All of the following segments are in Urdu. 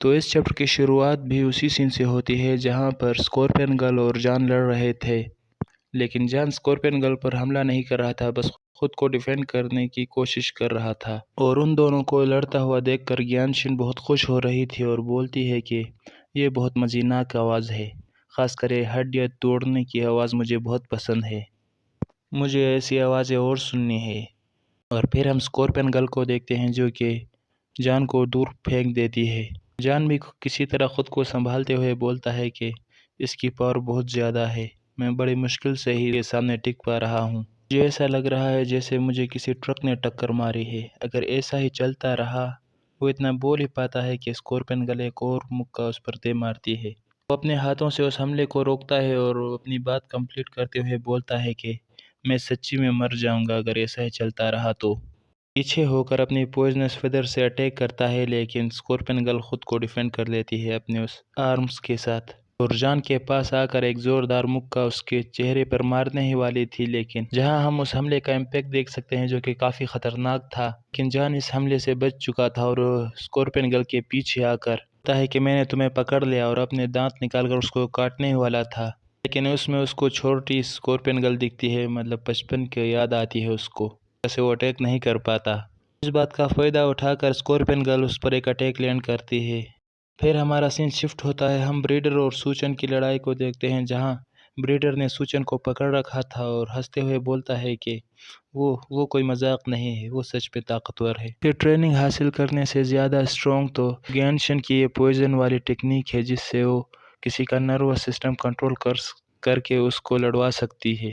تو اس چیپٹر کی شروعات بھی اسی سین سے ہوتی ہے جہاں پر اسکورپین گرل اور جان لڑ رہے تھے، لیکن جان اسکورپین گرل پر حملہ نہیں کر رہا تھا، بس خود کو ڈیفینڈ کرنے کی کوشش کر رہا تھا۔ اور ان دونوں کو لڑتا ہوا دیکھ کر گیان شن بہت خوش ہو رہی تھی اور بولتی ہے کہ یہ بہت مزیناک آواز ہے، خاص کر ہڈیاں توڑنے کی آواز مجھے بہت پسند ہے، مجھے ایسی آوازیں اور سننی ہے۔ اور پھر ہم اسکورپین گرل کو دیکھتے ہیں جو کہ جان کو دور پھینک دیتی ہے۔ جان بھی کسی طرح خود کو سنبھالتے ہوئے بولتا ہے کہ اس کی پاور بہت زیادہ ہے، میں بڑی مشکل سے ہی کے سامنے ٹک پا رہا ہوں، مجھے ایسا لگ رہا ہے جیسے مجھے کسی ٹرک نے ٹکر ماری ہے، اگر ایسا ہی چلتا رہا۔ وہ اتنا بول ہی پاتا ہے کہ اسکورپین گرل ایک اور مکہ اس پر دے مارتی ہے۔ وہ اپنے ہاتھوں سے اس حملے کو روکتا ہے اور اپنی بات کمپلیٹ کرتے ہوئے بولتا ہے کہ میں سچی میں مر جاؤں گا اگر ایسا ہی چلتا رہا تو۔ پیچھے ہو کر اپنی پوائزنس فیدر سے اٹیک کرتا ہے، لیکن اسکورپین گرل خود کو ڈیفینڈ کر لیتی ہے اپنے اس آرمز کے ساتھ، اور جان کے پاس آ کر ایک زوردار مکہ اس کے چہرے پر مارنے ہی والی تھی، لیکن جہاں ہم اس حملے کا امپیکٹ دیکھ سکتے ہیں جو کہ کافی خطرناک تھا، لیکن جان اس حملے سے بچ چکا تھا اور اسکورپین گرل کے پیچھے آ کر کہتا ہے کہ میں نے تمہیں پکڑ لیا، اور اپنے دانت نکال کر اس کو کاٹنے والا تھا، لیکن اس میں اس کو چھوٹی اسکورپین گرل دکھتی ہے، مطلب بچپن کی یاد آتی ہے اس کو، جیسے وہ اٹیک نہیں کر پاتا۔ اس بات کا فائدہ اٹھا کر اسکورپین گرل اس پر ایک اٹیک لینڈ کرتی ہے۔ پھر ہمارا سین شفٹ ہوتا ہے، ہم بریڈر اور سوچن کی لڑائی کو دیکھتے ہیں جہاں بریڈر نے سوچن کو پکڑ رکھا تھا اور ہنستے ہوئے بولتا ہے کہ وہ کوئی مذاق نہیں ہے، وہ سچ پہ طاقتور ہے۔ پھر ٹریننگ حاصل کرنے سے زیادہ اسٹرانگ تو گیان شن کی یہ پوائزن والی ٹیکنیک ہے جس سے وہ کسی کا نروس سسٹم کنٹرول کر کے اس کو لڑوا سکتی ہے۔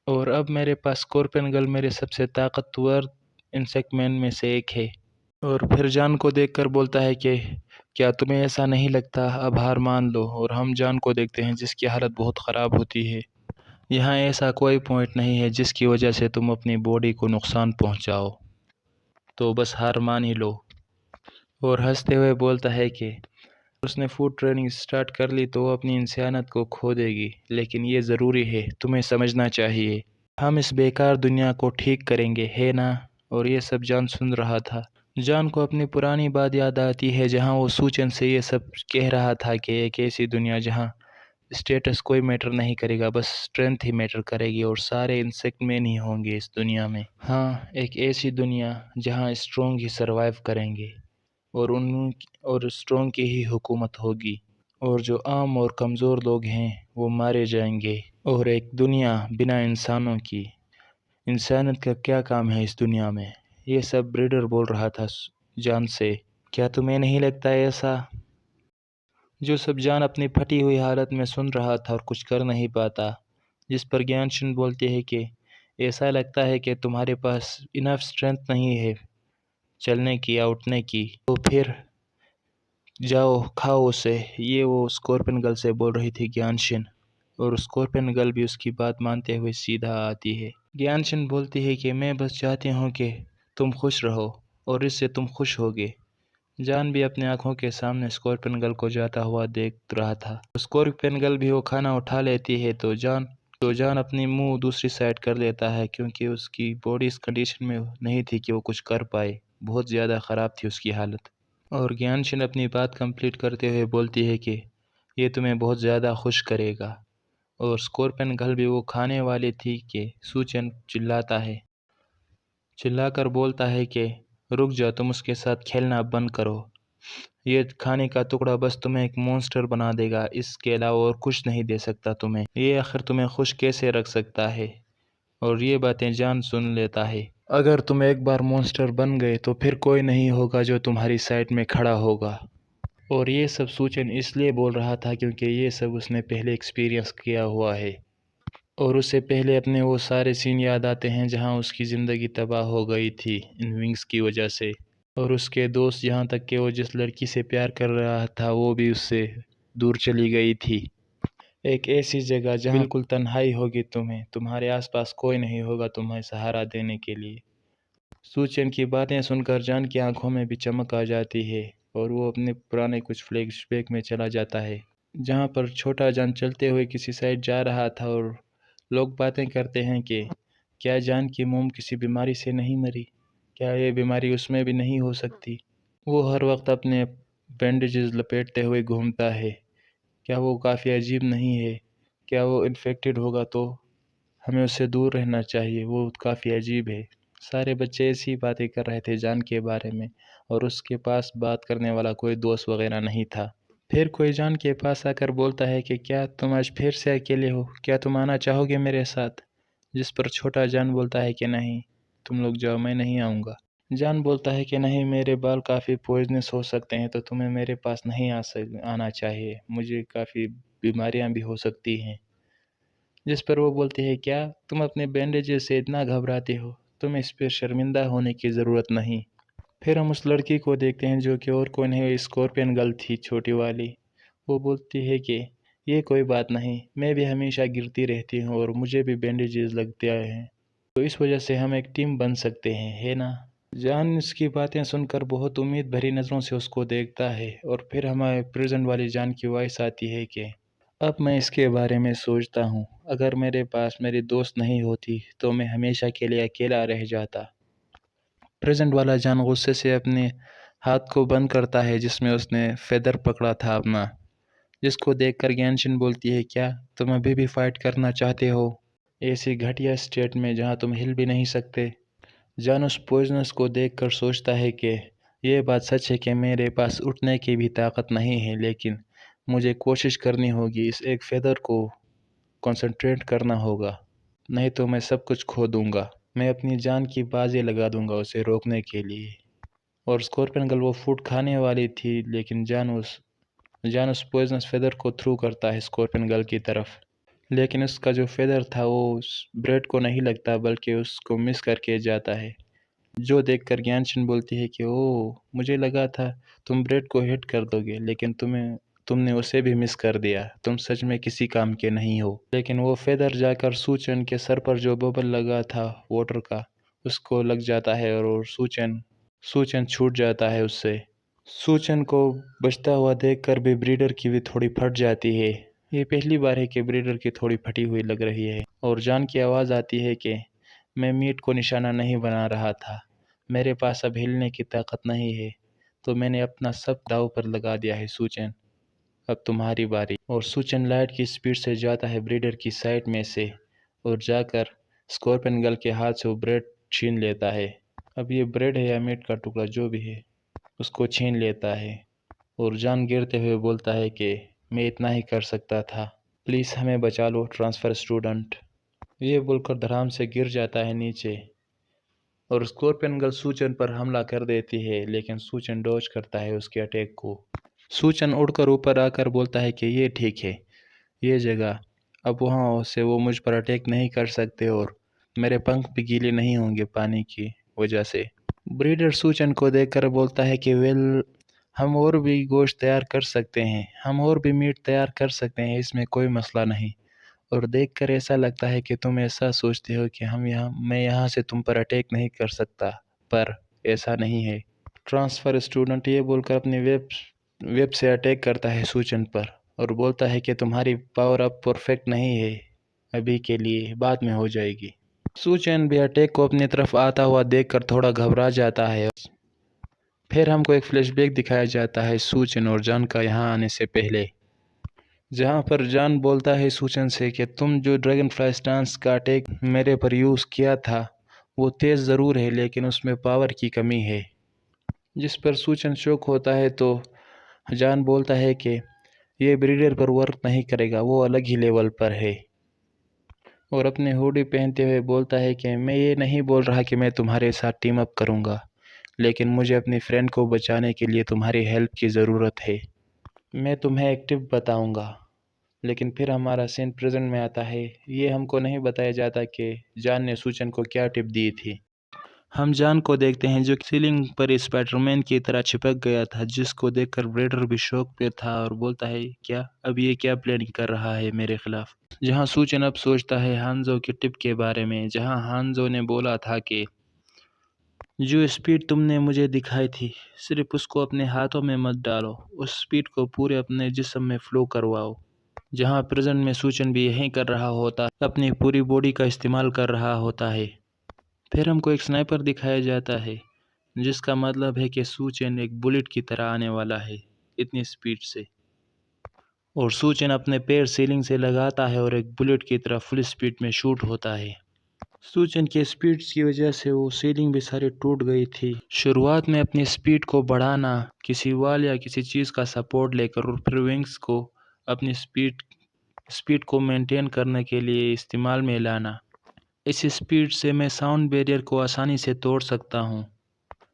اور اب میرے پاس اسکورپین گرل میرے سب سے طاقتور انسیکٹ مین میں سے ایک ہے۔ اور پھر جان کو دیکھ کر بولتا ہے کہ کیا تمہیں ایسا نہیں لگتا، اب ہار مان لو، اور ہم جان کو دیکھتے ہیں جس کی حالت بہت خراب ہوتی ہے۔ یہاں ایسا کوئی پوائنٹ نہیں ہے جس کی وجہ سے تم اپنی باڈی کو نقصان پہنچاؤ، تو بس ہار مان ہی لو۔ اور ہنستے ہوئے بولتا ہے کہ اس نے فوڈ ٹریننگ سٹارٹ کر لی تو وہ اپنی انسانیت کو کھو دے گی، لیکن یہ ضروری ہے، تمہیں سمجھنا چاہیے، ہم اس بیکار دنیا کو ٹھیک کریں گے، ہے نا؟ اور یہ سب جان سن رہا تھا۔ جان کو اپنی پرانی بات یاد آتی ہے جہاں وہ سوچن سے یہ سب کہہ رہا تھا کہ ایک ایسی دنیا جہاں اسٹیٹس کوئی میٹر نہیں کرے گا، بس اسٹرینتھ ہی میٹر کرے گی، اور سارے انسیکٹ مین ہی ہوں گے اس دنیا میں۔ ہاں، ایک ایسی دنیا جہاں اسٹرانگ ہی سروائیو کریں گے اور اسٹرانگ کی ہی حکومت ہوگی، اور جو عام اور کمزور لوگ ہیں وہ مارے جائیں گے، اور ایک دنیا بنا انسانوں کی۔ انسانیت کا کیا کام ہے اس دنیا میں؟ یہ سب بریڈر بول رہا تھا جان سے۔ کیا تمہیں نہیں لگتا ایسا؟ جو سب جان اپنی پھٹی ہوئی حالت میں سن رہا تھا اور کچھ کر نہیں پاتا، جس پر گیان شن بولتے ہیں کہ ایسا لگتا ہے کہ تمہارے پاس انف اسٹرینتھ نہیں ہے چلنے کی یا اٹھنے کی، تو پھر جاؤ کھاؤ اسے، یہ وہ اسکورپین گرل سے بول رہی تھی گیان شن، اور اسکورپین گرل بھی اس کی بات مانتے ہوئے سیدھا آتی ہے۔ گیان شن بولتی ہے کہ میں بس چاہتی ہوں کہ تم خوش رہو، اور اس سے تم خوش ہوگے۔ جان بھی اپنے آنکھوں کے سامنے اسکورپین گرل کو جاتا ہوا دیکھ رہا تھا۔ اسکورپین گرل بھی وہ کھانا اٹھا لیتی ہے تو جان اپنی منہ دوسری سائڈ کر لیتا ہے کیونکہ اس کی باڈی اس کنڈیشن میں نہیں تھی کہ وہ کچھ کر پائے، بہت زیادہ خراب تھی اس کی حالت۔ اور گیان شن اپنی بات کمپلیٹ کرتے ہوئے بولتی ہے کہ یہ تمہیں بہت زیادہ خوش کرے گا، اور اسکورپین گرل بھی وہ کھانے والی تھی کہ سوچن چلا کر بولتا ہے کہ رک جاؤ، تم اس کے ساتھ کھیلنا بند کرو، یہ کھانے کا ٹکڑا بس تمہیں ایک مونسٹر بنا دے گا، اس کے علاوہ اور کچھ نہیں دے سکتا تمہیں، یہ آخر تمہیں خوش کیسے رکھ سکتا ہے؟ اور یہ باتیں جان سن لیتا ہے۔ اگر تم ایک بار مونسٹر بن گئے تو پھر کوئی نہیں ہوگا جو تمہاری سائڈ میں کھڑا ہوگا۔ اور یہ سب سوچن اس لیے بول رہا تھا کیونکہ یہ سب اس نے پہلے ایکسپیرینس کیا ہوا ہے، اور اس سے پہلے اپنے وہ سارے سین یاد آتے ہیں جہاں اس کی زندگی تباہ ہو گئی تھی ان ونگز کی وجہ سے، اور اس کے دوست، یہاں تک کہ وہ جس لڑکی سے پیار کر رہا تھا وہ بھی اس سے دور چلی گئی تھی۔ ایک ایسی جگہ جہاں بالکل تنہائی ہوگی، تمہارے آس پاس کوئی نہیں ہوگا تمہیں سہارا دینے کے لیے۔ سوچن کی باتیں سن کر جان کی آنکھوں میں بھی چمک آ جاتی ہے، اور وہ اپنے پرانے کچھ فلیش بیک میں چلا جاتا ہے جہاں پر چھوٹا جان چلتے ہوئے کسی سائڈ جا رہا تھا، اور لوگ باتیں کرتے ہیں کہ کیا جان کی موم کسی بیماری سے نہیں مری؟ کیا یہ بیماری اس میں بھی نہیں ہو سکتی؟ وہ ہر وقت اپنے بینڈیجز لپیٹتے ہوئے گھومتا ہے۔ کیا وہ کافی عجیب نہیں ہے؟ کیا وہ انفیکٹڈ ہوگا تو ہمیں اس سے دور رہنا چاہیے، وہ کافی عجیب ہے۔ سارے بچے ایسی باتیں کر رہے تھے جان کے بارے میں، اور اس کے پاس بات کرنے والا کوئی دوست وغیرہ نہیں تھا۔ پھر کوئی جان کے پاس آ کر بولتا ہے کہ کیا تم آج پھر سے اکیلے ہو؟ کیا تم آنا چاہو گے میرے ساتھ؟ جس پر چھوٹا جان بولتا ہے کہ نہیں، تم لوگ جاؤ، میں نہیں آؤں گا۔ جان بولتا ہے کہ نہیں، میرے بال کافی پوائزنس ہو سکتے ہیں، تو تمہیں میرے پاس نہیں آنا چاہیے، مجھے کافی بیماریاں بھی ہو سکتی ہیں۔ جس پر وہ بولتی ہے کیا تم اپنے بینڈیجز سے اتنا گھبراتے ہو؟ تمہیں اس پہ شرمندہ ہونے کی ضرورت نہیں۔ پھر ہم اس لڑکی کو دیکھتے ہیں جو کہ اور کوئی نہیں، اسکورپین گرل تھی، چھوٹی والی۔ وہ بولتی ہے کہ یہ کوئی بات نہیں، میں بھی ہمیشہ گرتی رہتی ہوں اور مجھے بھی بینڈیجز لگتے ہیں، تو اس وجہ سے ہم ایک ٹیم بن سکتے ہیں، ہے نا؟ جان اس کی باتیں سن کر بہت امید بھری نظروں سے اس کو دیکھتا ہے، اور پھر ہمارے پریزنٹ والی جان کی وائس آتی ہے کہ اب میں اس کے بارے میں سوچتا ہوں، اگر میرے پاس میری دوست نہیں ہوتی تو میں ہمیشہ کے لیے اکیلا رہ جاتا۔ پریزنٹ والا جان غصے سے اپنے ہاتھ کو بند کرتا ہے جس میں اس نے فیدر پکڑا تھا اپنا، جس کو دیکھ کر گینشن بولتی ہے کیا تم ابھی بھی فائٹ کرنا چاہتے ہو ایسی گھٹیا اسٹیٹ میں جہاں تم ہل بھی نہیں سکتے؟ جان اس پوائزنس کو دیکھ کر سوچتا ہے کہ یہ بات سچ ہے کہ میرے پاس اٹھنے کی بھی طاقت نہیں ہے، لیکن مجھے کوشش کرنی ہوگی، اس ایک فیدر کو کنسنٹریٹ کرنا ہوگا، نہیں تو میں سب کچھ کھو دوں گا۔ میں اپنی جان کی بازی لگا دوں گا اسے روکنے کے لیے۔ اور اسکورپین گرل وہ فوڈ کھانے والی تھی، لیکن جان اس پوائزنس فیدر کو تھرو کرتا ہے اسکورپین گرل کی طرف، لیکن اس کا جو فیدر تھا وہ اس بریڈ کو نہیں لگتا بلکہ اس کو مس کر کے جاتا ہے، جو دیکھ کر گیانشن بولتی ہے کہ اوہ، مجھے لگا تھا تم بریڈ کو ہٹ کر دو گے، لیکن تم نے اسے بھی مس کر دیا، تم سچ میں کسی کام کے نہیں ہو۔ لیکن وہ فیدر جا کر سوچن کے سر پر جو ببل لگا تھا واٹر کا، اس کو لگ جاتا ہے اور سوچن چھوٹ جاتا ہے اس سے۔ سوچن کو بچتا ہوا دیکھ کر بھی بریڈر کی بھی تھوڑی پھٹ جاتی ہے۔ یہ پہلی بار ہے کہ بریڈر کی تھوڑی پھٹی ہوئی لگ رہی ہے، اور جان کی آواز آتی ہے کہ میں میٹ کو نشانہ نہیں بنا رہا تھا، میرے پاس اب ہلنے کی طاقت نہیں ہے، تو میں نے اپنا سب داؤ پر لگا دیا ہے سوچن، اب تمہاری باری۔ اور سوچن لائٹ کی سپیڈ سے جاتا ہے بریڈر کی سائٹ میں سے، اور جا کر اسکورپین گرل کے ہاتھ سے وہ بریڈ چھین لیتا ہے۔ اب یہ بریڈ ہے یا میٹ کا ٹکڑا جو بھی ہے، اس کو چھین لیتا ہے، اور جان گرتے ہوئے بولتا ہے کہ میں اتنا ہی کر سکتا تھا، پلیز ہمیں بچا لو ٹرانسفر اسٹوڈنٹ۔ یہ بول کر دھڑام سے گر جاتا ہے نیچے، اور اسکورپین گرل سوچن پر حملہ کر دیتی ہے، لیکن سوچن ڈوج کرتا ہے اس کے اٹیک کو۔ سوچن اڑ کر اوپر آ کر بولتا ہے کہ یہ ٹھیک ہے، یہ جگہ اب وہاں سے وہ مجھ پر اٹیک نہیں کر سکتے، اور میرے پنکھ بھی گیلے نہیں ہوں گے پانی کی وجہ سے۔ بریڈر سوچن کو دیکھ کر بولتا ہے کہ ہم اور بھی گوشت تیار کر سکتے ہیں، ہم اور بھی میٹ تیار کر سکتے ہیں، اس میں کوئی مسئلہ نہیں۔ اور دیکھ کر ایسا لگتا ہے کہ تم ایسا سوچتے ہو کہ میں یہاں سے تم پر اٹیک نہیں کر سکتا، پر ایسا نہیں ہے۔ ٹرانسفر اسٹوڈنٹ یہ بول کر اپنی ویب سے اٹیک کرتا ہے سوچن پر، اور بولتا ہے کہ تمہاری پاور اب پرفیکٹ نہیں ہے، ابھی کے لیے، بعد میں ہو جائے گی۔ سوچن بھی اٹیک کو اپنی طرف آتا ہوا دیکھ کر تھوڑا گھبرا جاتا ہے۔ پھر ہم کو ایک فلیش بیک دکھایا جاتا ہے سوچن اور جان کا یہاں آنے سے پہلے، جہاں پر جان بولتا ہے سوچن سے کہ تم جو ڈریگن فلائی سٹانس کا اٹیک میرے پر یوز کیا تھا وہ تیز ضرور ہے، لیکن اس میں پاور کی کمی ہے۔ جس پر سوچن شوک ہوتا ہے تو جان بولتا ہے کہ یہ بریڈر پر ورک نہیں کرے گا، وہ الگ ہی لیول پر ہے، اور اپنے ہوڈی پہنتے ہوئے بولتا ہے کہ میں یہ نہیں بول رہا کہ میں تمہارے ساتھ ٹیم اپ کروں گا، لیکن مجھے اپنی فرینڈ کو بچانے کے لیے تمہاری ہیلپ کی ضرورت ہے، میں تمہیں ایک ٹپ بتاؤں گا۔ لیکن پھر ہمارا سین پریزنٹ میں آتا ہے، یہ ہم کو نہیں بتایا جاتا کہ جان نے سوچن کو کیا ٹپ دی تھی۔ ہم جان کو دیکھتے ہیں جو سیلنگ پر اسپائڈر مین کی طرح چپک گیا تھا، جس کو دیکھ کر بریڈر بھی شوق پہ تھا اور بولتا ہے کیا اب یہ کیا پلاننگ کر رہا ہے میرے خلاف۔ جہاں سوچن اب سوچتا ہے ہانزو کی ٹپ کے بارے میں، جہاں ہانزو نے بولا تھا کہ جو اسپیڈ تم نے مجھے دکھائی تھی صرف اس کو اپنے ہاتھوں میں مت ڈالو، اس اسپیڈ کو پورے اپنے جسم میں فلو کرواؤ۔ جہاں پریزنٹ میں سوچن بھی یہی کر رہا ہوتا، اپنی پوری باڈی کا استعمال کر رہا ہوتا ہے۔ پھر ہم کو ایک سنائپر دکھایا جاتا ہے، جس کا مطلب ہے کہ سوچن ایک بلٹ کی طرح آنے والا ہے۔ اتنی سپیڈ سے، اور سوچن اپنے پیر سیلنگ سے لگاتا ہے اور ایک بلٹ کی طرح فل سپیڈ میں شوٹ ہوتا ہے۔ سوچن کے سپیڈز کی وجہ سے وہ سیلنگ بھی ساری ٹوٹ گئی تھی۔ شروعات میں اپنی سپیڈ کو بڑھانا، کسی وال یا کسی چیز کا سپورٹ لے کر، اور پھر ونگز کو اپنی سپیڈ کو مینٹین کرنے کے لیے استعمال میں لانا۔ اس سپیڈ سے میں ساؤنڈ بیریئر کو آسانی سے توڑ سکتا ہوں۔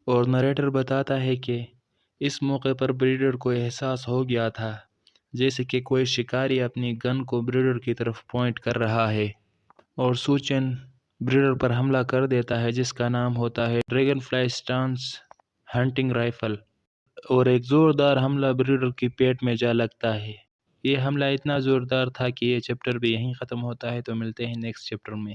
اور نریٹر بتاتا ہے کہ اس موقع پر بریڈر کو احساس ہو گیا تھا جیسے کہ کوئی شکاری اپنی گن کو بریڈر کی طرف پوائنٹ کر رہا ہے، اور سوچن بریڈر پر حملہ کر دیتا ہے جس کا نام ہوتا ہے dragon fly stance hunting rifle, اور ایک زوردار حملہ بریڈر کی پیٹ میں جا لگتا ہے۔ یہ حملہ اتنا زوردار تھا کہ یہ چیپٹر بھی یہیں ختم ہوتا ہے، تو ملتے ہیں نیکسٹ چیپٹر میں۔